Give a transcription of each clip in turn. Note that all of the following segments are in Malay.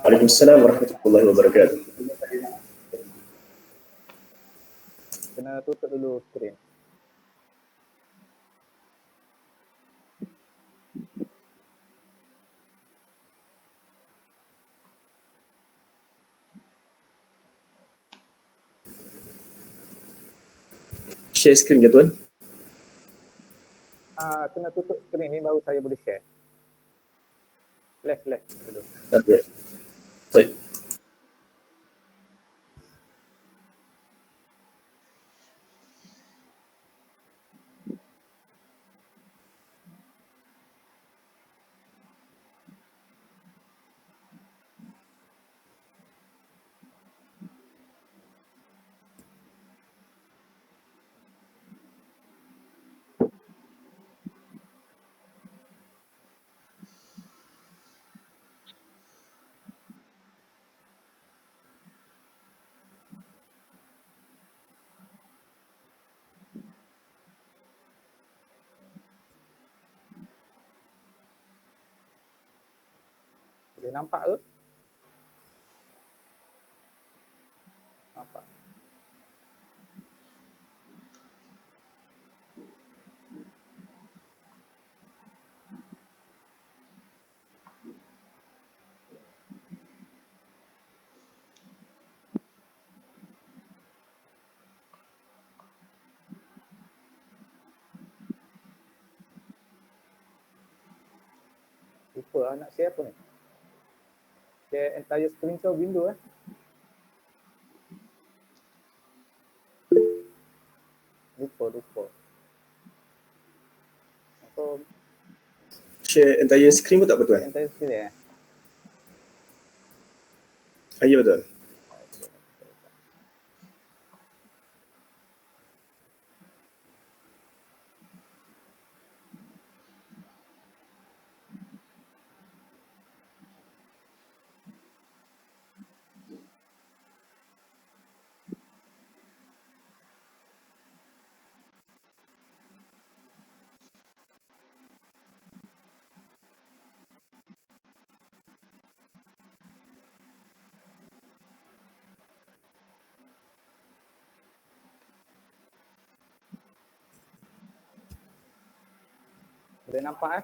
Waalaikumsalam warahmatullahi wabarakatuh. Kena tutup dulu skrin. Share screen ya tuan? Kena tutup skrin ni baru saya boleh share. Left dulu. Okay. Baik. Boleh nampak ke? Nampak. Lupa nak share apa ni? Share entire screen ke window Lupa. So, Share entire screen pun tak apa tuan? entire screen Ya betul. Boleh nampak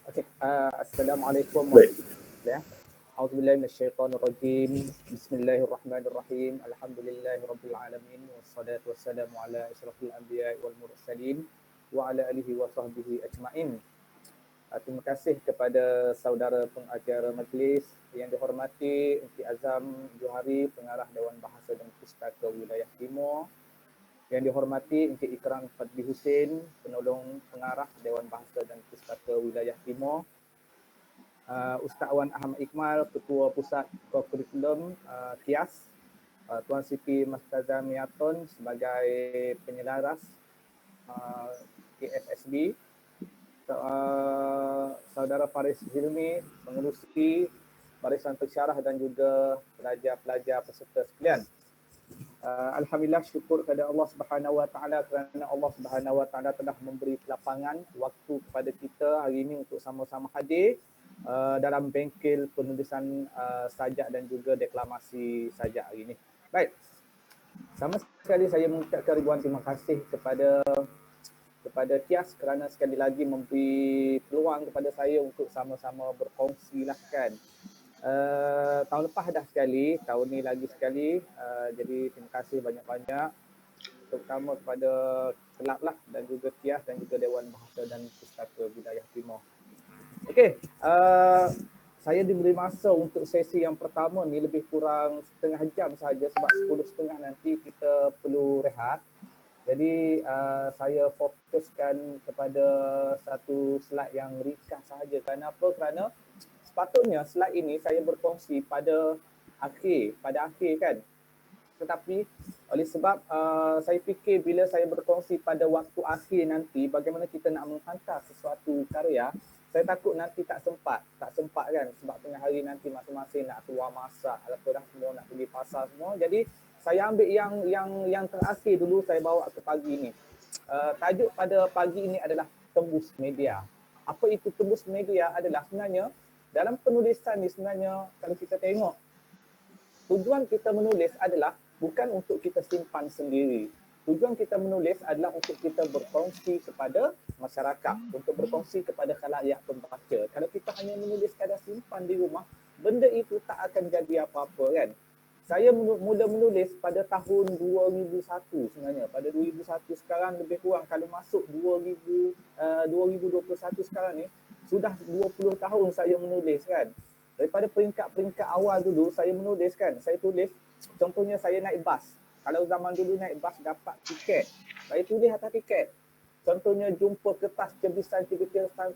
Okey, Assalamualaikum warahmatullahi wabarakatuh. A'udzubillahi minasyaitonirrajim. Bismillahirrahmanirrahim. Alhamdulillahirabbil alamin wassalatu wassalamu ala asyrafil anbiya'i wal mursalin wa ala alihi wa sahbihi ajma'in. Terima kasih kepada saudara pengacara majlis yang dihormati Encik Azam Johari, pengarah Dewan Bahasa dan Pustaka Wilayah Timur. Yang dihormati Encik Ikram Fadli Hussein, penolong pengarah Dewan Bahasa dan Pustaka Wilayah Timur. Ustaz Wan Ahmad Ikmal, Ketua Pusat Kurikulum KIAS. Tuan Siti Mastazah Miaton sebagai penyelaras KFSB. Saudara Faris Hilmi, pengerusi Barisan Pensyarah dan juga pelajar-pelajar peserta sekalian. Alhamdulillah, syukur kepada Allah Subhanahu Wa Taala kerana Allah Subhanahu Wa Taala telah memberi kelapangan waktu kepada kita hari ini untuk sama-sama hadir dalam bengkel penulisan sajak dan juga deklamasi sajak hari ini. Baik. Sama sekali saya mengucapkan ribuan terima kasih kepada KIAS kerana sekali lagi memberi peluang kepada saya untuk sama-sama berkongsi lah kan. Tahun lepas dah sekali, tahun ni lagi sekali. Jadi terima kasih banyak-banyak terutama kepada Kelab lah dan juga KIAS dan juga Dewan Bahasa dan Pustaka Wilayah Timur. Okey, saya diberi masa untuk sesi yang pertama ni lebih kurang setengah jam sahaja sebab 10.30 nanti kita perlu rehat. Jadi saya fokuskan kepada satu slide yang ringkas sahaja. Kenapa? Kerana sepatutnya slide ini saya berkongsi pada akhir kan. Tetapi oleh sebab saya fikir bila saya berkongsi pada waktu akhir nanti, bagaimana kita nak menghantar sesuatu karya, Saya takut nanti tak sempat kan, sebab tengah hari nanti masing-masing nak keluar masak, korang semua nak pergi pasar semua. Jadi saya ambil yang terakhir dulu, saya bawa ke pagi ni. Tajuk pada pagi ini adalah tembus media. Apa itu tembus media adalah sebenarnya dalam penulisan ni sebenarnya kalau kita tengok, tujuan kita menulis adalah bukan untuk kita simpan sendiri. Tujuan kita menulis adalah untuk kita berkongsi kepada masyarakat, untuk berkongsi kepada khalayak pembaca. Kalau kita hanya menulis kadar simpan di rumah, benda itu tak akan jadi apa-apa kan. Saya mula menulis pada tahun 2001 sebenarnya. Pada 2001 sekarang lebih kurang kalau masuk 2021 sekarang ni, sudah 20 tahun saya menulis kan. Daripada peringkat awal dulu saya menulis kan, saya tulis, contohnya saya naik bas. Kalau zaman dulu naik bas dapat tiket, saya tulis atas tiket. Contohnya jumpa kertas cebisan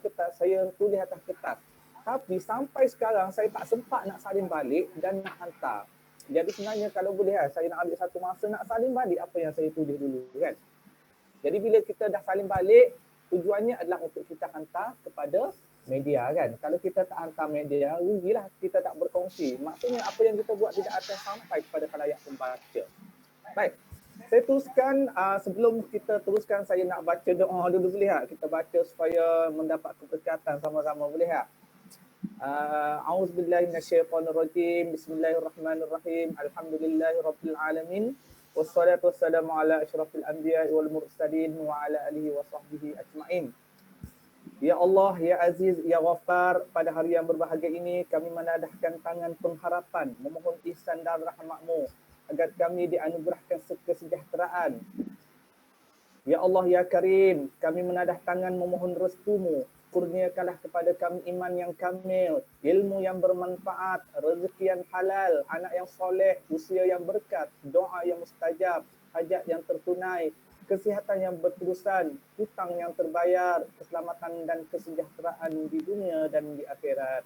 kertas, saya tulis atas kertas. Tapi sampai sekarang saya tak sempat nak salin balik dan nak hantar. Jadi sebenarnya kalau boleh saya nak ambil satu masa nak salin balik apa yang saya tulis dulu kan. Jadi bila kita dah salin balik, tujuannya adalah untuk kita hantar kepada media kan. Kalau kita tak hantar media, rugilah kita tak berkongsi. Maksudnya apa yang kita buat tidak akan sampai kepada khalayak pembaca. Baik, saya teruskan, sebelum kita teruskan saya nak baca doa dulu boleh tak? Kita baca supaya mendapat keberkatan sama-sama boleh tak? A'udzubillahi minasyaitonirrajim. Bismillahirrahmanirrahim. Alhamdulillahirabbil alamin. Wassalatu wassalamu ala asyrafil anbiya'i wal mursalin wa ala alihi wa sahbihi ajma'in. Ya Allah, Ya Aziz, Ya Ghaffar, pada hari yang berbahagia ini kami menadahkan tangan pengharapan, memohon ihsan dan rahmat-Mu agar kami dianugerahkan kesejahteraan. Ya Allah, Ya Karim, kami menadah tangan memohon restu-Mu, kurniakanlah kepada kami iman yang kamil, ilmu yang bermanfaat, rezeki yang halal, anak yang soleh, usia yang berkat, doa yang mustajab, hajat yang tertunai, kesihatan yang berterusan, hutang yang terbayar, keselamatan dan kesejahteraan di dunia dan di akhirat.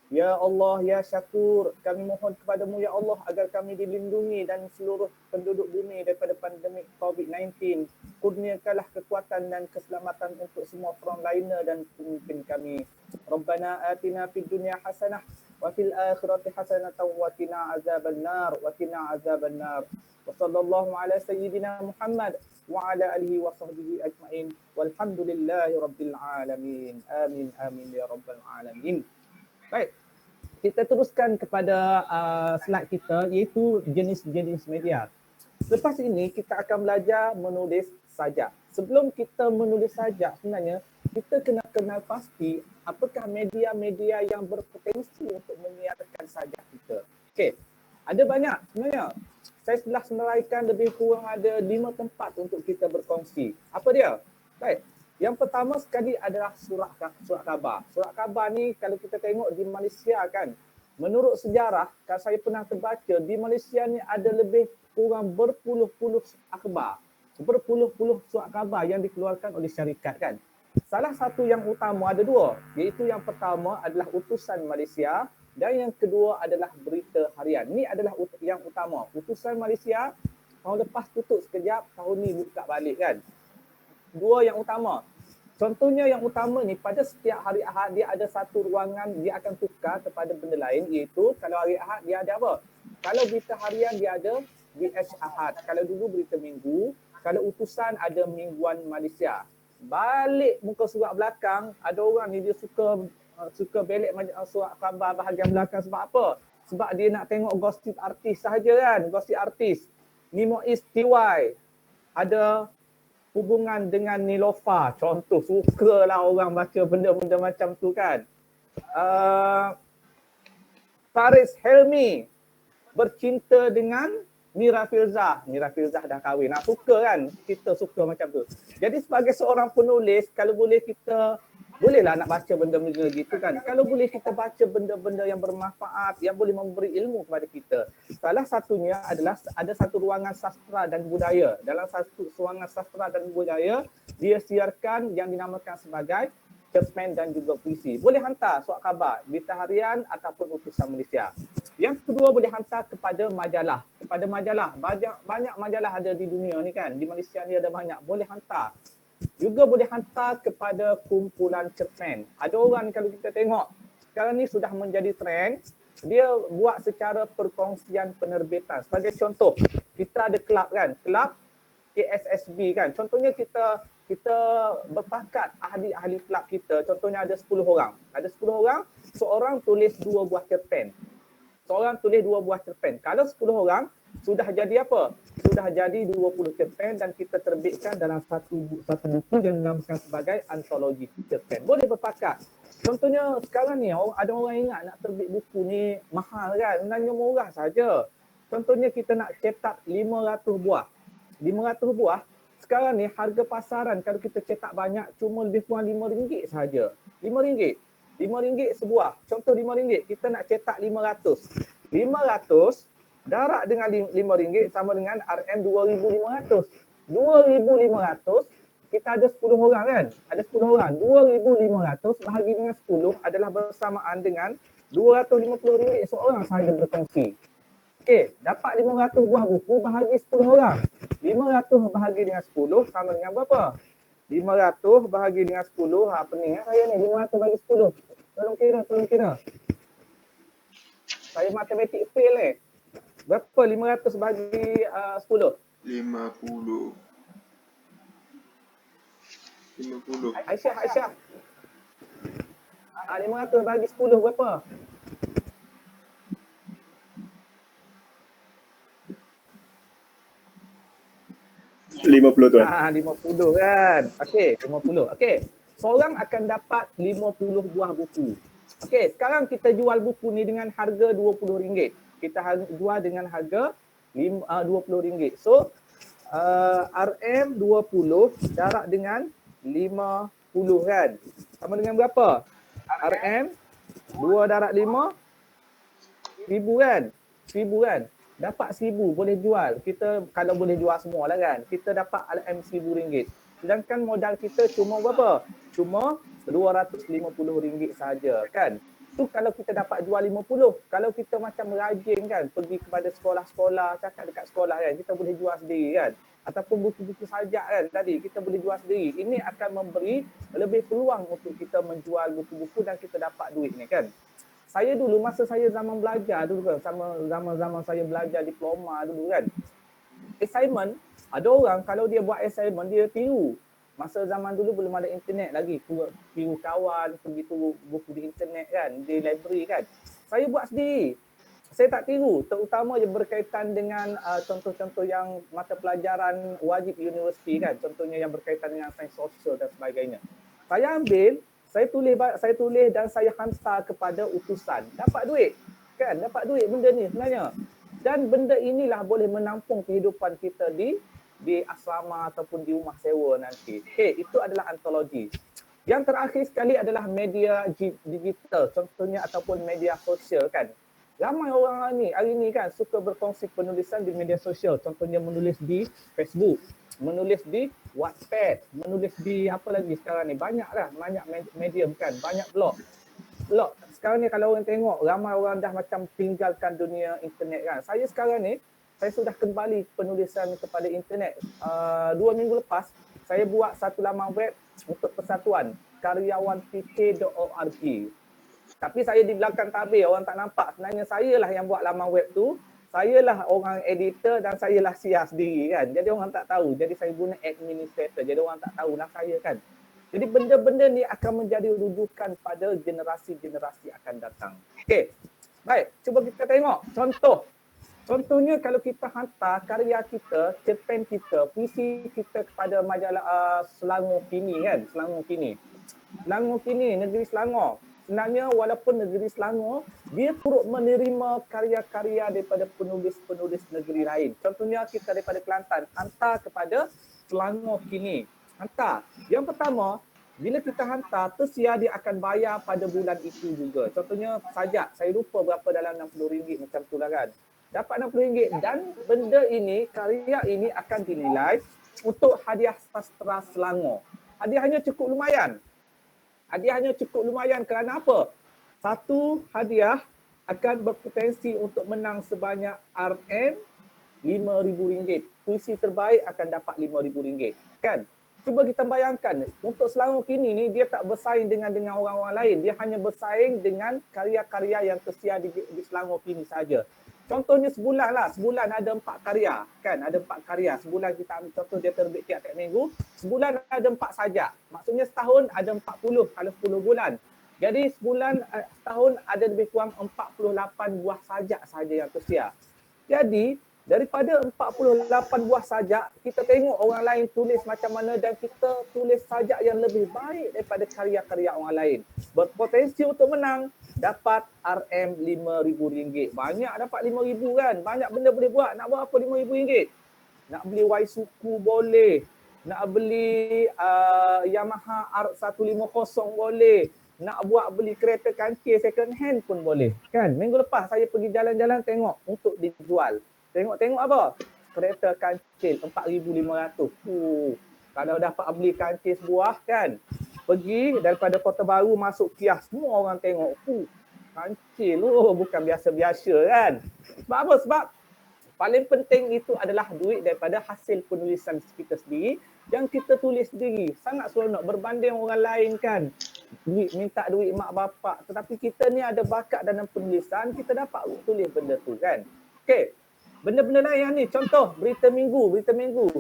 Ya Allah, Ya Syakur, kami mohon kepadamu Ya Allah agar kami dilindungi dan seluruh penduduk bumi daripada pandemik COVID-19. Kurniakanlah kekuatan dan keselamatan untuk semua frontliner dan pemimpin kami. Rabbana atina fid dunya hasanah wa fil akhirati hasanatan wa qina azabannar wa qina azabannar. Wa sallallahu ala sayyidina Muhammad wa ala alihi wa sahbihi ajma'in. Walhamdulillahi rabbil alamin. Amin amin ya rabbal alamin. Baik, kita teruskan kepada slide kita iaitu jenis-jenis media. Lepas ini kita akan belajar menulis sajak. Sebelum kita menulis sajak sebenarnya kita kena kenal pasti apakah media-media yang berpotensi untuk menyiarkan sajak kita. Okey, ada banyak sebenarnya. Saya telah senaraikan lebih kurang ada 5 tempat untuk kita berkongsi. Apa dia? Baik. Yang pertama sekali adalah surat khabar. Surat khabar ni kalau kita tengok di Malaysia kan, menurut sejarah, kalau saya pernah terbaca, di Malaysia ni ada lebih kurang berpuluh-puluh akhbar. Berpuluh-puluh surat khabar yang dikeluarkan oleh syarikat kan. Salah satu yang utama ada 2, iaitu yang pertama adalah utusan Malaysia dan yang kedua adalah berita harian. Ini adalah yang utama. Utusan Malaysia tahun lepas tutup sekejap, tahun ni buka balik kan. 2 yang utama. Contohnya yang utama ni pada setiap hari Ahad dia ada satu ruangan dia akan tukar kepada benda lain iaitu kalau hari Ahad dia ada apa? Kalau berita harian dia ada BH Ahad. Kalau dulu berita minggu, kalau utusan ada mingguan Malaysia. Balik muka surat belakang ada orang ni dia suka belek surat khabar bahagian belakang sebab apa? Sebab dia nak tengok gosip artis sahaja kan, gosip artis. Nemo Is TY ada hubungan dengan Nilofa, contoh, sukalah orang baca benda-benda macam tu kan. Faris Helmi bercinta dengan Mira Filzah dah kahwin. Nak suka kan? Kita suka macam tu. Jadi sebagai seorang penulis, kalau boleh kita bolehlah nak baca benda-benda gitu kan. Kalau boleh kita baca benda-benda yang bermanfaat, yang boleh memberi ilmu kepada kita. Salah satunya adalah ada satu ruangan sastra dan budaya. Dalam satu ruangan sastra dan budaya, dia siarkan yang dinamakan sebagai cerpen dan juga puisi. Boleh hantar surat khabar, berita harian ataupun utusan Malaysia. Yang kedua boleh hantar kepada majalah. Banyak majalah ada di dunia ni kan. Di Malaysia ni ada banyak. Boleh hantar. Juga boleh hantar kepada kumpulan cerpen. Ada orang kalau kita tengok sekarang ni sudah menjadi trend, dia buat secara perkongsian penerbitan. Sebagai contoh, kita ada kelab kan, kelab KSSB kan. Contohnya kita berpakat ahli-ahli kelab kita, contohnya ada 10 orang. Ada 10 orang, seorang tulis 2 buah cerpen. Seorang tulis 2 buah cerpen. Kalau 10 orang, sudah jadi apa? Sudah jadi 20 cerpen dan kita terbitkan dalam satu buku yang dinamakan sebagai antologi cerpen. Boleh berpakat. Contohnya sekarang ni ada orang ingat nak terbit buku ni mahal kan? Sebenarnya murah saja. Contohnya kita nak cetak 500 buah. 500 buah, sekarang ni harga pasaran kalau kita cetak banyak cuma lebih kurang RM5 saja. RM5. RM5 sebuah. Contoh RM5, kita nak cetak 500. 500 darab dengan RM5 sama dengan RM2,500. 2,500 kita ada 10 orang kan? Ada 10 orang. 2,500 bahagi dengan 10 adalah bersamaan dengan RM250 seorang sahaja berkongsi. Okey, dapat 500 buah buku bahagi 10 orang. 500 bahagi dengan 10 sama dengan berapa? 500 bahagi dengan 10, apa ni? Saya ni 500 bagi 10. Tolong kira. Saya matematik fail ni. Berapa 500 bagi 10? 50. Aisyah. 500 bagi 10 berapa? 50 tuan. 50 kan. Okey, 50. Okey. Seorang akan dapat 50 buah buku. Okey, sekarang kita jual buku ni dengan harga RM20. Kita jual dengan harga RM20. So, RM20 darab dengan 50 kan. Sama dengan berapa? RM 2 darab 5 RM1,000 kan? RM1,000 kan? Dapat RM1,000 boleh jual. Kita kalau boleh jual semua lah kan. Kita dapat RM1,000. Sedangkan modal kita cuma berapa? Cuma RM250 saja kan. Tu kalau kita dapat jual 50. Kalau kita macam rajin kan, pergi kepada sekolah-sekolah, cakap dekat sekolah kan, kita boleh jual sendiri kan. Ataupun buku-buku sajak kan tadi, kita boleh jual sendiri. Ini akan memberi lebih peluang untuk kita menjual buku-buku dan kita dapat duit ni kan. Saya dulu masa saya zaman belajar dulu kan, sama zaman saya belajar diploma dulu kan. Assignment, ada orang kalau dia buat assignment dia tiru. Masa zaman dulu belum ada internet lagi, tiru kawan, pergi tiru buku di internet kan, di library kan. Saya buat sendiri. Saya tak tiru, terutama yang berkaitan dengan contoh-contoh yang mata pelajaran wajib universiti kan, contohnya yang berkaitan dengan sains sosial dan sebagainya. Saya ambil, saya tulis dan saya hantar kepada utusan. Dapat duit. Kan? Dapat duit benda ni sebenarnya. Dan benda inilah boleh menampung kehidupan kita di asrama ataupun di rumah sewa nanti. Okay, itu adalah antologi. Yang terakhir sekali adalah media digital, contohnya ataupun media sosial kan. Ramai orang hari ni kan suka berkongsi penulisan di media sosial. Contohnya menulis di Facebook, menulis di WhatsApp, menulis di apa lagi sekarang ni. Banyak medium kan, banyak blog. Sekarang ni kalau orang tengok, ramai orang dah macam tinggalkan dunia internet kan. Saya sekarang ni, saya sudah kembali penulisan kepada internet. 2 minggu lepas, saya buat satu laman web untuk persatuan, karyawanpk.org. Tapi saya di belakang tabir, orang tak nampak. Sebenarnya saya lah yang buat laman web tu. Saya lah orang editor dan saya lah siar sendiri kan. Jadi orang tak tahu. Jadi saya guna administrator. Jadi orang tak tahulah saya kan. Jadi benda-benda ni akan menjadi rujukan pada generasi-generasi akan datang. Okey. Baik, cuba kita tengok contoh. Contohnya kalau kita hantar karya kita, cerpen kita, puisi kita kepada majalah Selangor Kini kan. Selangor Kini, negeri Selangor. Sebenarnya walaupun negeri Selangor, dia turut menerima karya-karya daripada penulis-penulis negeri lain. Contohnya kita daripada Kelantan, hantar kepada Selangor Kini. Hantar. Yang pertama, bila kita hantar, tersiar dia akan bayar pada bulan itu juga. Contohnya sajak, saya lupa berapa dalam RM60 macam tu lah kan. Dapat RM60 dan benda ini, karya ini akan dinilai untuk hadiah sastra Selangor. Hadiahnya cukup lumayan. Kerana apa? Satu hadiah akan berpotensi untuk menang sebanyak RM5,000. Puisi terbaik akan dapat RM5,000 kan? Cuba kita bayangkan, untuk Selangor kini ni dia tak bersaing dengan orang-orang lain. Dia hanya bersaing dengan karya-karya yang tersedia di Selangor kini saja. Contohnya sebulan ada 4 karya, kan? Ada 4 karya. Sebulan kita ambil contoh dia terbit tiap-tiap minggu, sebulan ada 4 sajak. Maksudnya setahun ada 40 kalau 10 bulan. Jadi setahun ada lebih kurang 48 buah sajak saja yang tersedia. Jadi daripada 48 buah sajak, kita tengok orang lain tulis macam mana dan kita tulis sajak yang lebih baik daripada karya-karya orang lain. Berpotensi untuk menang, dapat RM5,000. Banyak dapat RM5,000 kan. Banyak benda boleh buat. Nak buat apa RM5,000? Nak beli Waisuku boleh. Nak beli Yamaha R150 boleh. Nak buat beli kereta kancil second hand pun boleh. Kan? Minggu lepas saya pergi jalan-jalan tengok untuk dijual. Tengok apa? Kereta kancil 4,500. Kalau dapat beli kancil sebuah kan, pergi daripada Kota Baru masuk Kias, semua orang tengok. Kancil, bukan biasa-biasa kan. Sebab apa? Sebab paling penting itu adalah duit daripada hasil penulisan kita sendiri yang kita tulis sendiri. Sangat seronok berbanding orang lain kan. Minta duit mak bapak. Tetapi kita ni ada bakat dalam penulisan, kita dapat tulis benda tu kan. Okey. Benda-benda lain yang ni, contoh berita minggu.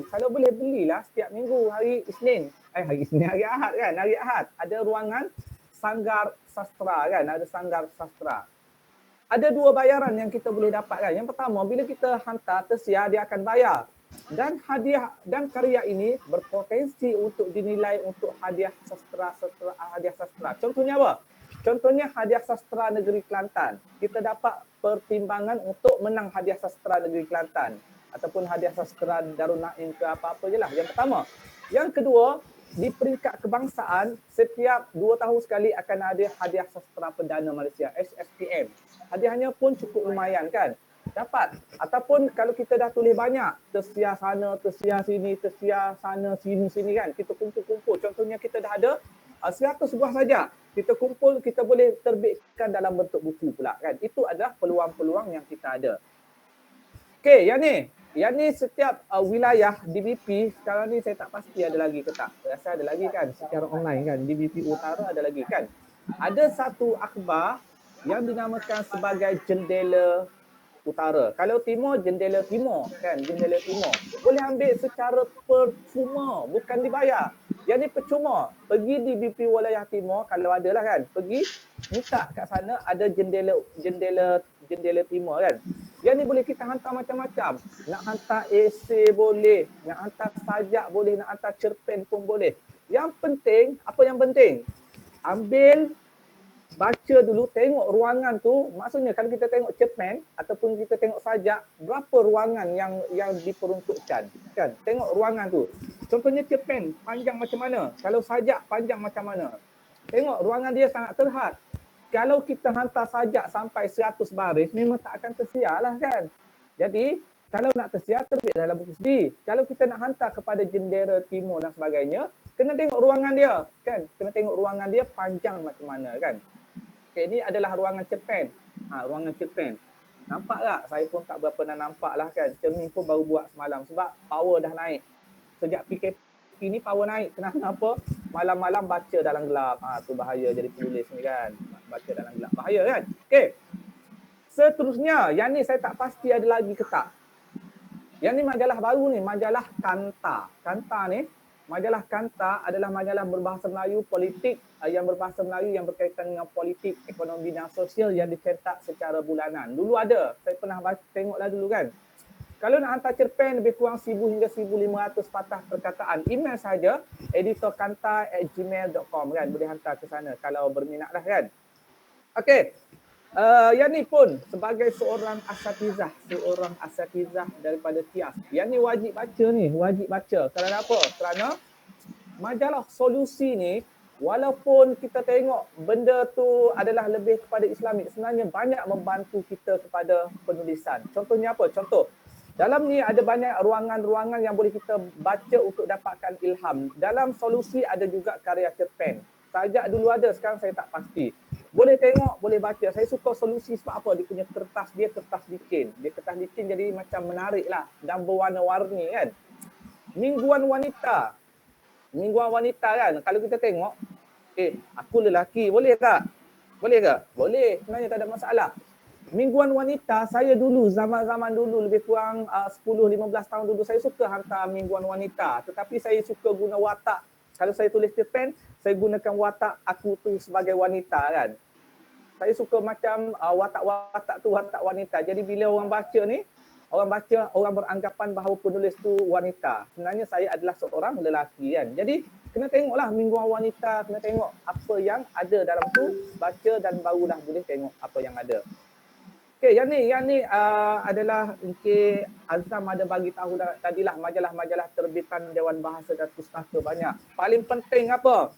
Kalau boleh belilah setiap minggu hari Ahad kan, hari Ahad. Ada ruangan Sanggar Sastra kan, ada Sanggar Sastra. Ada 2 bayaran yang kita boleh dapat kan. Yang pertama, bila kita hantar tersia, dia akan bayar. Dan hadiah dan karya ini berpotensi untuk dinilai untuk hadiah sastra. Contohnya apa? Contohnya hadiah sastra negeri Kelantan. Kita dapat pertimbangan untuk menang hadiah sastra negeri Kelantan ataupun hadiah sastra Darul Naim ke apa-apa je lah. Yang pertama. Yang kedua, di peringkat kebangsaan setiap 2 tahun sekali akan ada hadiah sastra Perdana Malaysia, SSPM. Hadiahnya pun cukup lumayan kan. Dapat. Ataupun kalau kita dah tulis banyak, tersia sana, tersia sini, tersia sana, sini kan. Kita kumpul-kumpul. Contohnya kita dah ada 100 buah saja. Kita kumpul, kita boleh terbitkan dalam bentuk buku pula kan. Itu adalah peluang-peluang yang kita ada. Okey, yang ni setiap wilayah DBP sekarang ni saya tak pasti ada lagi ke tak. Rasa ada lagi kan secara online kan. DBP Utara ada lagi kan. Ada satu akhbar yang dinamakan sebagai Jendela Utara. Kalau Timur, Jendela Timur kan, Jendela Timur. Boleh ambil secara percuma, bukan dibayar. Yang ni percuma. Pergi di BP Wilayah Timur kalau ada lah kan. Pergi minta kat sana ada jendela Timur kan. Yang ni boleh kita hantar macam-macam. Nak hantar esei boleh, nak hantar sajak boleh, nak hantar cerpen pun boleh. Yang penting, apa yang penting? Ambil, baca dulu, tengok ruangan tu. Maksudnya kalau kita tengok cerpen ataupun kita tengok sajak, berapa ruangan yang diperuntukkan kan? Tengok ruangan tu. Contohnya cerpen panjang macam mana? Kalau sajak panjang macam mana? Tengok ruangan dia sangat terhad. Kalau kita hantar sajak sampai 100 baris, memang tak akan tersia lah kan. Jadi kalau nak tersia, terbit dalam buku sendiri. Kalau kita nak hantar kepada Jendela Timur dan sebagainya, kena tengok ruangan dia kan. Kena tengok ruangan dia panjang macam mana kan. Okay, ini adalah ruangan cerpen. Ruangan cerpen. Nampak tak? Saya pun tak berapa nak nampak lah kan. Cermin pun baru buat semalam sebab power dah naik. Sejak PKP ni power naik. Kenapa? Malam-malam baca dalam gelap. Tu bahaya jadi penulis ni kan. Baca dalam gelap. Bahaya kan? Okey. Seterusnya, yang ni saya tak pasti ada lagi ke tak. Yang ni majalah baru ni, majalah Kanta. Kanta ni, majalah Kanta adalah majalah berbahasa Melayu politik yang berbahasa Melayu yang berkaitan dengan politik, ekonomi dan sosial yang dicetak secara bulanan. Dulu ada, saya pernah tengoklah dulu kan. Kalau nak hantar cerpen lebih kurang 1,000 hingga 1,500 patah perkataan. Email saja editorkanta@gmail.com kan. Boleh hantar ke sana kalau berminat lah kan. Okey. Yang ni pun sebagai seorang asatizah daripada Kias. Yang ni wajib baca. Kerana apa? Kerana majalah Solusi ni walaupun kita tengok benda tu adalah lebih kepada Islamik, sebenarnya banyak membantu kita kepada penulisan. Contohnya apa? Contoh, dalam ni ada banyak ruangan-ruangan yang boleh kita baca untuk dapatkan ilham. Dalam Solusi ada juga karya cerpen. Sajak dulu ada, sekarang saya tak pasti. Boleh tengok, boleh baca. Saya suka Solusi sebab apa? Dia punya kertas licin. Dia kertas licin jadi macam menarik lah dan berwarna-warni kan. Mingguan Wanita Mingguan wanita kan, kalau kita tengok, aku lelaki, boleh tak? Boleh ke? Boleh, sebenarnya tak ada masalah. Mingguan wanita, saya dulu, zaman-zaman dulu, lebih kurang 10-15 tahun dulu, saya suka hantar mingguan wanita. Tetapi saya suka guna watak. Kalau saya tulis cerpen, saya gunakan watak aku tu sebagai wanita kan. Saya suka macam watak-watak tu watak wanita. Jadi bila orang baca ni, orang beranggapan bahawa penulis tu wanita. Sebenarnya saya adalah seorang lelaki kan. Jadi kena tengoklah mingguan wanita, kena tengok apa yang ada dalam tu, baca dan barulah boleh tengok apa yang ada. Okey, yang ni adalah Azam ada bagi tahu tadilah majalah-majalah terbitan Dewan Bahasa dan Pustaka banyak. Paling penting apa?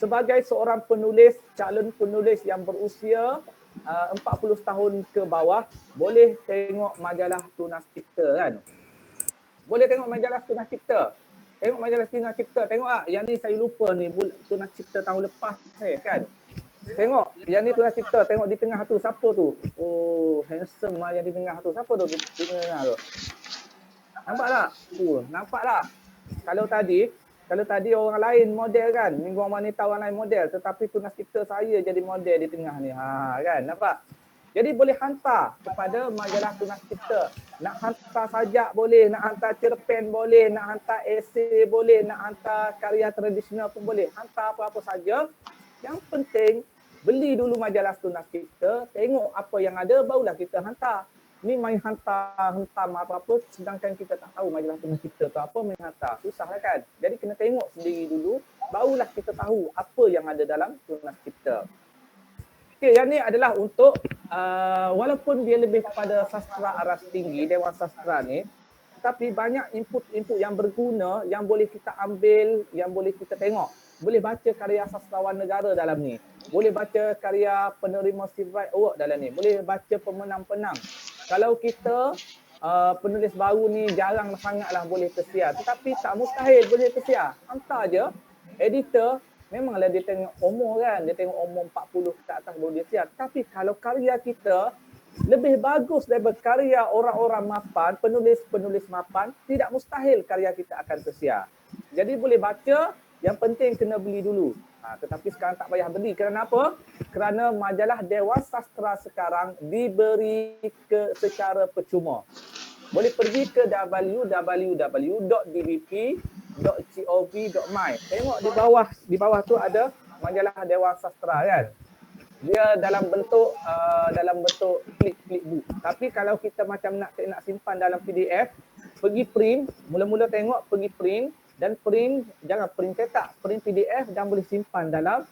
Sebagai seorang penulis, calon penulis yang berusia 40 tahun ke bawah, boleh tengok majalah Tunas Cipta kan? Boleh tengok majalah Tunas Cipta. Tengok majalah Tunas Cipta. Tengok yang ni saya lupa ni, Tunas Cipta tahun lepas kan? Tengok, yang ni Tunas Cipta. Tengok di tengah tu, siapa tu? Oh, handsome lah yang di tengah tu. Siapa tu di tengah tu? Nampak tak? Nampak tak? Kalau tadi orang lain model kan, mingguan wanita orang lain model, tetapi Tunas Cipta saya jadi model di tengah ni. Kan, nampak? Jadi boleh hantar kepada majalah Tunas Cipta. Nak hantar sajak boleh, nak hantar cerpen boleh, nak hantar esei boleh, nak hantar karya tradisional pun boleh. Hantar apa-apa saja. Yang penting, beli dulu majalah Tunas Cipta, tengok apa yang ada, barulah kita hantar. Ni main hantar apa-apa, sedangkan kita tak tahu majalah Tunas Cipta tu apa, main hantar. Susah lah kan? Jadi kena tengok sendiri dulu, barulah kita tahu apa yang ada dalam Tunas Cipta. Okay, yang ni adalah untuk, walaupun dia lebih kepada sastra aras tinggi, Dewan Sastra ni, tapi banyak input-input yang berguna, yang boleh kita ambil, yang boleh kita tengok. Boleh baca karya sastrawan negara dalam ni. Boleh baca karya penerima Civil Rights Award dalam ni. Boleh baca pemenang-penang. Kalau kita penulis baru ni jarang sangatlah boleh tersiar. Tetapi tak mustahil boleh tersiar. Hantar je. Editor, memanglah dia tengok umur kan. Dia tengok umur 40 ke atas baru dia siar. Tapi kalau karya kita lebih bagus daripada karya orang-orang mapan, penulis-penulis mapan, tidak mustahil karya kita akan tersiar. Jadi boleh baca, yang penting kena beli dulu. Tetapi sekarang tak payah beli. Kerana apa? Kerana majalah Dewan Sastra sekarang diberi secara percuma. Boleh pergi ke www.dbp.gov.my. Tengok di bawah tu ada majalah Dewan Sastra kan. Dia dalam bentuk klik book. Tapi kalau kita macam nak simpan dalam PDF, pergi print, mula-mula tengok pergi print, dan print, jangan print cetak, print PDF dan boleh simpan dalam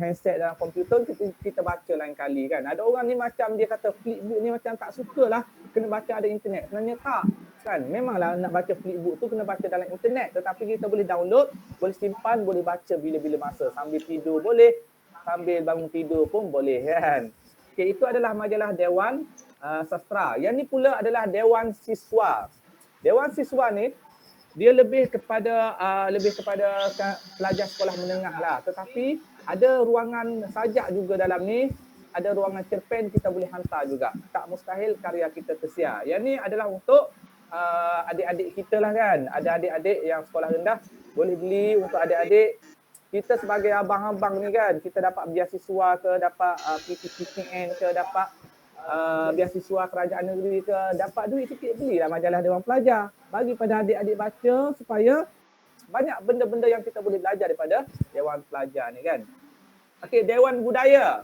handset, dalam komputer, kita baca lain kali kan. Ada orang ni macam dia kata flipbook ni macam tak sukalah, kena baca ada internet. Sebenarnya tak kan, memanglah nak baca flipbook tu kena baca dalam internet, tetapi kita boleh download, boleh simpan, boleh baca bila-bila masa, sambil tidur boleh, sambil bangun tidur pun boleh kan. Okay, itu adalah majalah Dewan Sastra. Yang ni pula adalah Dewan Siswa. Dewan Siswa ni dia lebih kepada pelajar sekolah menengah lah. Tetapi ada ruangan sajak juga dalam ni, ada ruangan cerpen kita boleh hantar juga. Tak mustahil karya kita tersiar. Yang ni adalah untuk adik-adik kita lah kan. Ada adik-adik yang sekolah rendah, boleh beli untuk adik-adik. Kita sebagai abang-abang ni kan, kita dapat beasiswa ke, dapat PTPTN ke, dapat beasiswa kerajaan negeri ke, dapat duit sikit, belilah majalah Dewan Pelajar. Bagi pada adik-adik baca supaya banyak benda-benda yang kita boleh belajar daripada Dewan Pelajar ni kan. Okey, Dewan Budaya.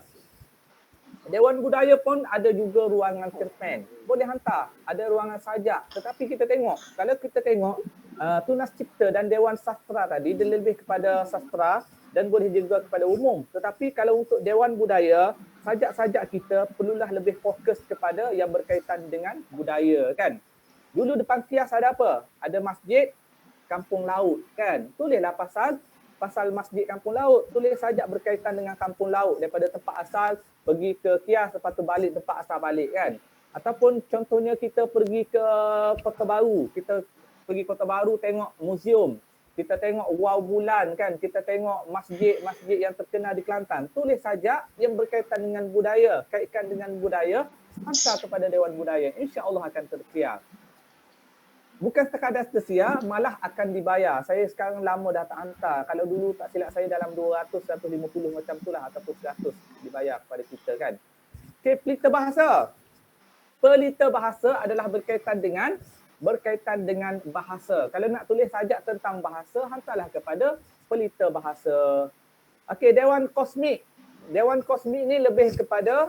Dewan Budaya pun ada juga ruangan cerpen. Boleh hantar, ada ruangan sajak. Tetapi kita tengok, kalau kita tengok Tunas Cipta dan Dewan Sastra tadi, dia lebih kepada sastra dan boleh juga kepada umum. Tetapi kalau untuk Dewan Budaya, sajak-sajak kita perlulah lebih fokus kepada yang berkaitan dengan budaya kan. Dulu depan kias ada apa? Ada masjid Kampung Laut kan. Tulislah pasal masjid Kampung Laut. Tulis sajak berkaitan dengan Kampung Laut, daripada tempat asal pergi ke kias, lepas tu balik tempat asal balik kan. Ataupun contohnya kita pergi ke Kota Baru. Kita pergi Kota Baru tengok museum. Kita tengok Wow Bulan kan. Kita tengok masjid-masjid yang terkenal di Kelantan. Tulis sajak yang berkaitan dengan budaya, kaitkan dengan budaya, hantar kepada Dewan Budaya. InsyaAllah akan tersiar. Bukan sekadar tersia, malah akan dibayar. Saya sekarang lama dah tak hantar. Kalau dulu tak silap saya dalam 200, 150 macam tu lah ataupun 100 dibayar kepada kita kan. Okey, pelita bahasa. Pelita bahasa adalah berkaitan dengan bahasa. Kalau nak tulis sajak tentang bahasa, hantarlah kepada pelita bahasa. Okey, Dewan Kosmik. Dewan Kosmik ni lebih kepada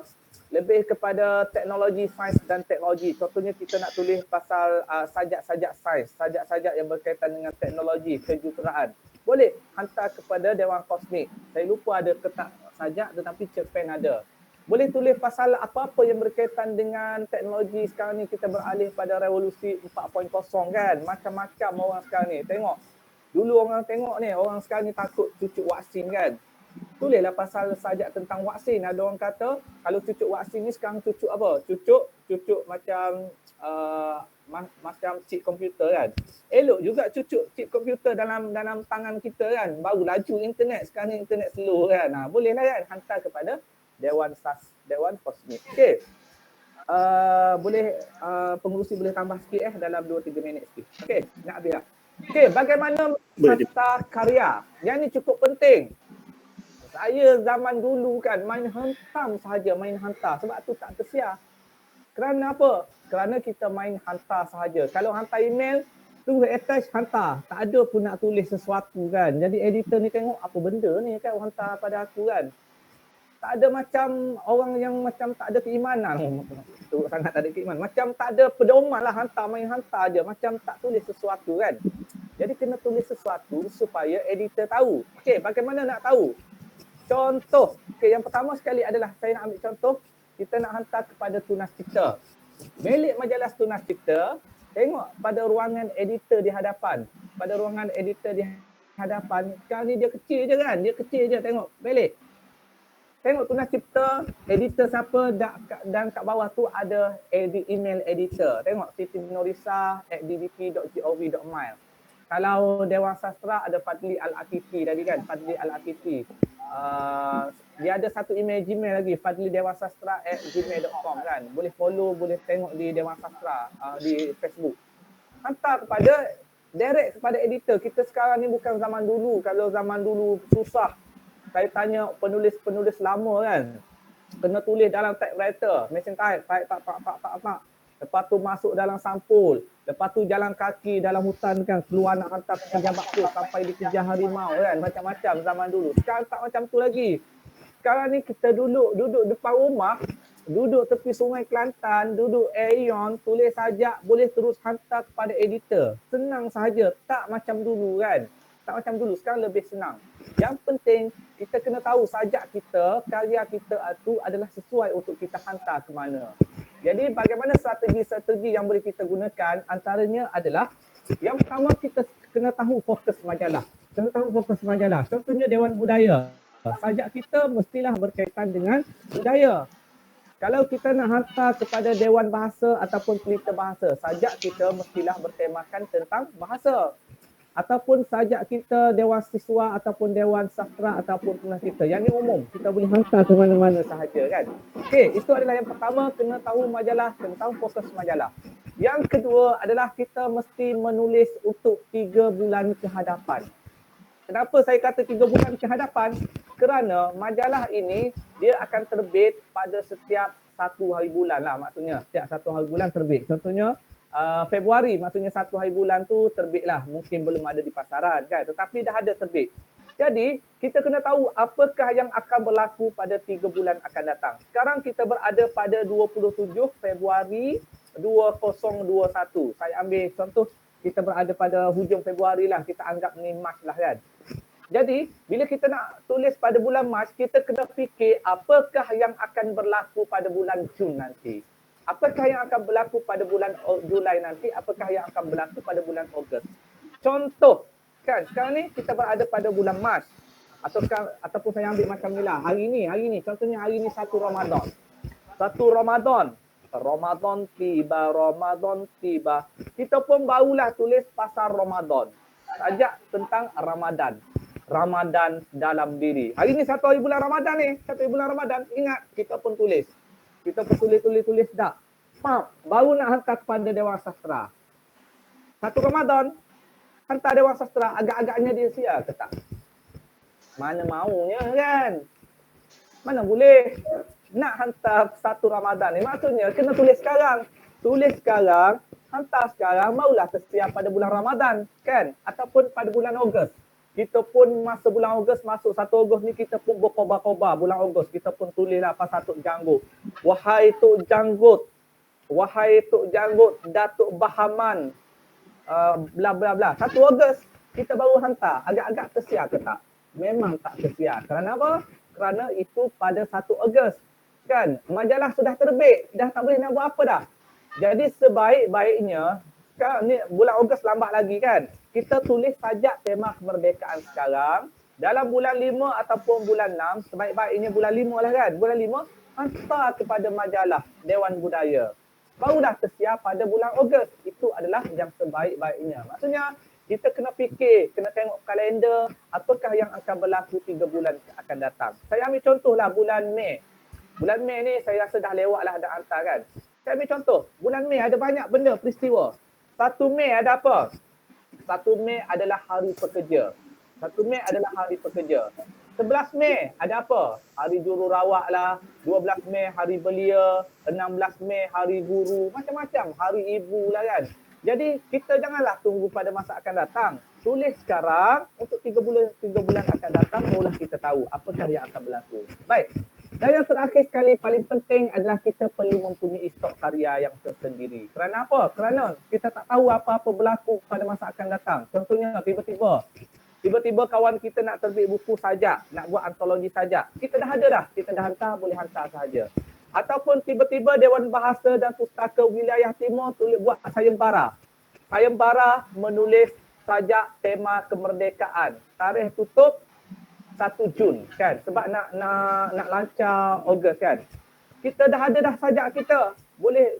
teknologi sains dan teknologi. Contohnya kita nak tulis pasal sajak-sajak sains, sajak-sajak yang berkaitan dengan teknologi, kejuruteraan. Boleh hantar kepada Dewan Kosmik. Saya lupa ada ke tak sajak tetapi cerpen ada. Boleh tulis pasal apa-apa yang berkaitan dengan teknologi. Sekarang ni kita beralih pada revolusi 4.0 kan. Macam-macam orang sekarang ni. Tengok. Dulu orang tengok ni, orang sekarang ni takut cucuk vaksin kan. Tulislah pasal sajak tentang vaksin. Ada orang kata kalau cucuk vaksin ni sekarang cucuk apa? Cucuk macam macam chip komputer kan. Elok juga cucuk chip komputer dalam tangan kita kan. Baru laju internet. Sekarang ni internet slow kan. Bolehlah kan hantar kepada Dewan Kosmik. Okey. Boleh pengurusi boleh tambah sikit dalam 2-3 minit sikit. Okey, nak habis dah. Okey, bagaimana hantar karya? Yang ni cukup penting. Saya zaman dulu kan main hantam sahaja, main hantar. Sebab tu tak tersiar. Kerana apa? Kerana kita main hantar sahaja. Kalau hantar email, tu attach hantar. Tak ada pun nak tulis sesuatu kan. Jadi editor ni tengok apa benda ni kan hantar pada aku kan. Tak ada macam orang yang macam tak ada keimanan. Tu sangat tak ada keimanan. Macam tak ada pedoman lah, hantar, main hantar je. Macam tak tulis sesuatu kan. Jadi kena tulis sesuatu supaya editor tahu. Okey, bagaimana nak tahu? Contoh. Okey, yang pertama sekali adalah saya nak ambil contoh. Kita nak hantar kepada Tunas Cipta. Milik majalah Tunas Cipta, tengok pada ruangan editor di hadapan. Pada ruangan editor di hadapan, sekarang ni dia kecil je kan. Dia kecil je, tengok. Milik. Tengok Tunas Cipta, editor siapa dan kat bawah tu ada email editor. Tengok Siti Nurisa@ddp.gov.my. Kalau Dewan Sastra ada Fadli Al-Atifi tadi kan, Fadli Al-Atifi. Dia ada satu email Gmail lagi, fadlidewansastra@gmail.com kan. Boleh follow, boleh tengok di Dewan Sastra di Facebook. Hantar direct kepada editor. Kita sekarang ni bukan zaman dulu. Kalau zaman dulu susah. Saya tanya penulis lama kan. Kena tulis dalam typewriter, mesin type, pak. Lepas tu masuk dalam sampul. Lepas tu jalan kaki dalam hutan kan, keluar nak hantar ke pejabat tu sampai dikejar harimau kan. Macam-macam zaman dulu. Sekarang tak macam tu lagi. Sekarang ni kita duduk depan rumah, duduk tepi Sungai Kelantan, duduk Aeon, tulis sajak, boleh terus hantar kepada editor. Senang sahaja, tak macam dulu kan. Tak macam dulu, sekarang lebih senang. Yang penting, kita kena tahu sajak kita, karya kita itu adalah sesuai untuk kita hantar ke mana. Jadi bagaimana strategi-strategi yang boleh kita gunakan, antaranya adalah yang pertama kita kena tahu fokus majalah. Contohnya Dewan Budaya. Sajak kita mestilah berkaitan dengan budaya. Kalau kita nak hantar kepada Dewan Bahasa ataupun Pelita Bahasa, sajak kita mestilah bertemakan tentang bahasa. Ataupun sajak kita Dewan Siswa ataupun Dewan Sastra ataupun Tunas Cipta. Yang ini umum, kita boleh hantar ke mana-mana sahaja kan. Okey, itu adalah yang pertama, kena tahu majalah, kena tahu fokus majalah. Yang kedua adalah kita mesti menulis untuk 3 bulan ke hadapan. Kenapa saya kata 3 bulan ke hadapan? Kerana majalah ini dia akan terbit pada setiap 1 hari bulan lah maksudnya. Setiap 1 hari bulan terbit. Contohnya Februari, maksudnya 1 hari bulan tu terbitlah. Mungkin belum ada di pasaran kan, tetapi dah ada terbit. Jadi kita kena tahu apakah yang akan berlaku pada 3 bulan akan datang. Sekarang kita berada pada 27 Februari 2021. Saya ambil contoh, kita berada pada hujung Februari lah, kita anggap ni Mac lah kan. Jadi bila kita nak tulis pada bulan Mac, kita kena fikir apakah yang akan berlaku pada bulan Jun nanti. Apakah yang akan berlaku pada bulan Julai nanti? Apakah yang akan berlaku pada bulan Ogos? Contoh, kan sekarang ni kita berada pada bulan Mac. Ataupun saya ambil macam ni lah. Hari ni. Contohnya hari ni 1 Ramadan. 1 Ramadan. Ramadan tiba. Kita pun barulah tulis pasal Ramadan. Sajak tentang Ramadan. Ramadan dalam diri. Hari ni 1 hari bulan Ramadan ni. 1 hari bulan Ramadan. Ingat, kita pun tulis. Kita pun tulis dah. Baru nak hantar kepada Dewan Sastra. 1 Ramadan, hantar Dewan Sastera, agak-agaknya dia siar ke tak? Mana maunya kan? Mana boleh nak hantar 1 Ramadan ni, maksudnya kena tulis sekarang. Tulis sekarang, hantar sekarang, maulah tersiar pada bulan Ramadan kan? Ataupun pada bulan Ogos. Kita pun masa bulan Ogos, masuk 1 Ogos ni kita pun berkobar-kobar bulan Ogos. Kita pun tulislah pasal Tok Janggut. Wahai Tok Janggut, wahai Tok Janggut, Datuk Bahaman, bla bla bla. 1 Ogos kita baru hantar. Agak-agak tersiar ke tak? Memang tak tersiar. Kerana apa? Kerana itu pada 1 Ogos. Kan? Majalah sudah terbit. Dah tak boleh nak buat apa dah. Jadi sebaik-baiknya, kan ni bulan Ogos lambat lagi kan. Kita tulis sajak tema kemerdekaan sekarang. Dalam bulan 5 ataupun bulan 6, sebaik-baiknya bulan 5 lah kan. Bulan 5, hantar kepada majalah Dewan Budaya. Barulah tersiar pada bulan Ogos. Itu adalah yang sebaik-baiknya. Maksudnya, kita kena fikir, kena tengok kalender, apakah yang akan berlaku 3 bulan akan datang. Saya ambil contohlah bulan Mei. Bulan Mei ni saya rasa dah lewat lah, dah hantar kan. Saya ambil contoh, bulan Mei ada banyak benda peristiwa. 1 Mei ada apa? 1 Mei adalah Hari Pekerja. 1 Mei adalah Hari Pekerja. 11 Mei ada apa? Hari Jururawat lah. 12 Mei Hari Belia. 16 Mei Hari Guru. Macam-macam. Hari Ibu lah kan. Jadi kita janganlah tunggu pada masa akan datang. Tulis sekarang untuk 3 bulan akan datang, barulah kita tahu apakah yang akan berlaku. Baik. Dan yang terakhir sekali, paling penting adalah kita perlu mempunyai stok karya yang tersendiri. Kerana apa? Kerana kita tak tahu apa-apa berlaku pada masa akan datang. Contohnya tiba-tiba kawan kita nak terbit buku sajak, nak buat antologi sajak. Kita dah ada dah, kita dah hantar, boleh hantar sahaja. Ataupun tiba-tiba Dewan Bahasa dan Pustaka Wilayah Timur tulis buat sayembara. Sayembara menulis sajak tema kemerdekaan. Tarikh tutup 1 Jun kan, sebab nak lancar Ogos kan. Kita dah ada dah sajak kita.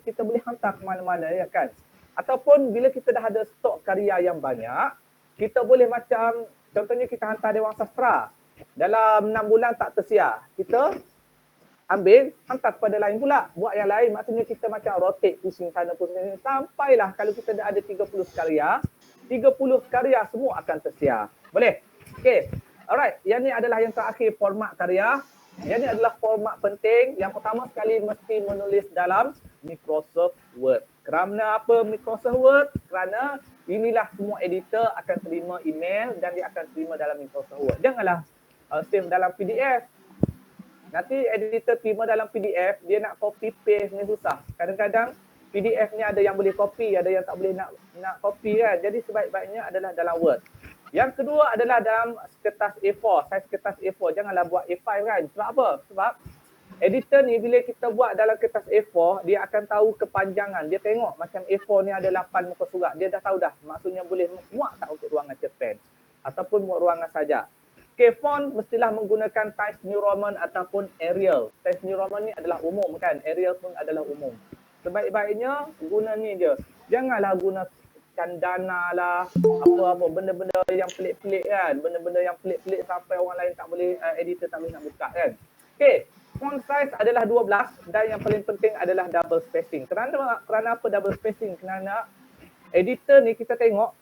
Kita boleh hantar ke mana-mana ya kan. Ataupun bila kita dah ada stok karya yang banyak, kita boleh macam contohnya kita hantar Dewan Sastera. Dalam 6 bulan tak tersiar. Kita ambil, hantar kepada lain pula. Buat yang lain, maksudnya kita macam rotate pusing sana pusing sini. Sampailah kalau kita dah ada 30 karya, 30 karya semua akan tersiar. Boleh? Okey. Alright, yang ni adalah yang terakhir, format karya. Yang ni adalah format penting. Yang pertama sekali mesti menulis dalam Microsoft Word. Kerana apa Microsoft Word? Kerana inilah semua editor akan terima email dan dia akan terima dalam Microsoft Word. Janganlah save dalam PDF. Nanti editor terima dalam PDF, dia nak copy paste ni susah. Kadang-kadang PDF ni ada yang boleh copy, ada yang tak boleh nak copy kan. Jadi sebaik-baiknya adalah dalam Word. Yang kedua adalah dalam kertas A4, saiz kertas A4. Janganlah buat A5 kan. Sebab apa? Sebab editor ni bila kita buat dalam kertas A4, dia akan tahu kepanjangan. Dia tengok macam A4 ni ada 8 muka surat. Dia dah tahu dah. Maksudnya boleh muat tak untuk ruangan cerpen. Ataupun muat ruangan sajak. Okay, font mestilah menggunakan Times New Roman ataupun Arial. Times New Roman ni adalah umum kan. Arial pun adalah umum. Sebaik-baiknya guna ni je. Janganlah guna candana lah, apa-apa benda-benda yang pelik-pelik kan, benda-benda yang pelik-pelik sampai orang lain tak boleh, editor tak boleh nak buka kan. Okay, font size adalah 12 dan yang paling penting adalah double spacing. Kerana apa double spacing? Kerana editor ni kita tengok,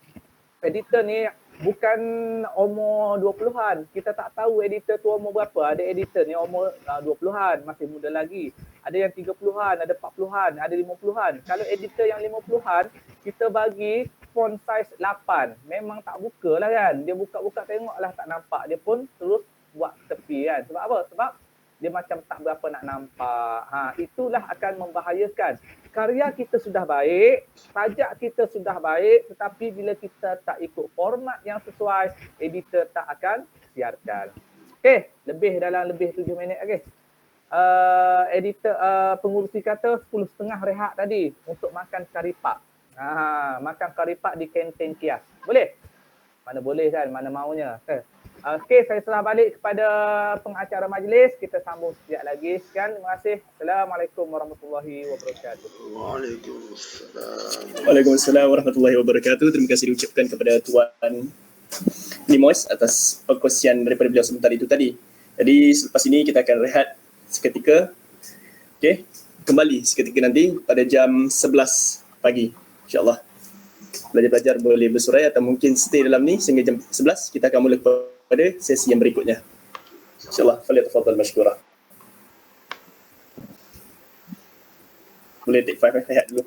editor ni bukan umur 20-an. Kita tak tahu editor tu umur berapa. Ada editor ni umur 20-an, masih muda lagi. Ada yang 30-an, ada 40-an, ada 50-an. Kalau editor yang 50-an, kita bagi font size 8. Memang tak buka lah kan. Dia buka-buka tengoklah tak nampak. Dia pun terus buat tepi kan. Sebab apa? Sebab dia macam tak berapa nak nampak. Itulah akan membahayakan. Karya kita sudah baik, sajak kita sudah baik, tetapi bila kita tak ikut format yang sesuai, editor tak akan siarkan. Okey, dalam lebih 7 minit lagi. Editor pengurusi kata 10.30 rehat tadi untuk makan karipak. Makan karipak di kantin Kias. Boleh? Mana boleh kan, mana maunya. Okey, saya serah balik kepada pengacara majlis. Kita sambung sekejap lagi. Sekian, terima kasih. Assalamualaikum warahmatullahi wabarakatuh. Waalaikumsalam warahmatullahi wabarakatuh. Terima kasih diucapkan kepada Tuan Limois atas perkongsian daripada beliau sebentar itu tadi. Jadi selepas ini kita akan rehat seketika. Okey, kembali seketika nanti pada jam 11 pagi, insya-Allah. Pelajar-pelajar boleh bersurai atau mungkin stay dalam ni sehingga jam 11. Kita akan mula pada sesi yang berikutnya. InsyaAllah, falyatafadhal mashkura. Boleh take 5 rehat dulu.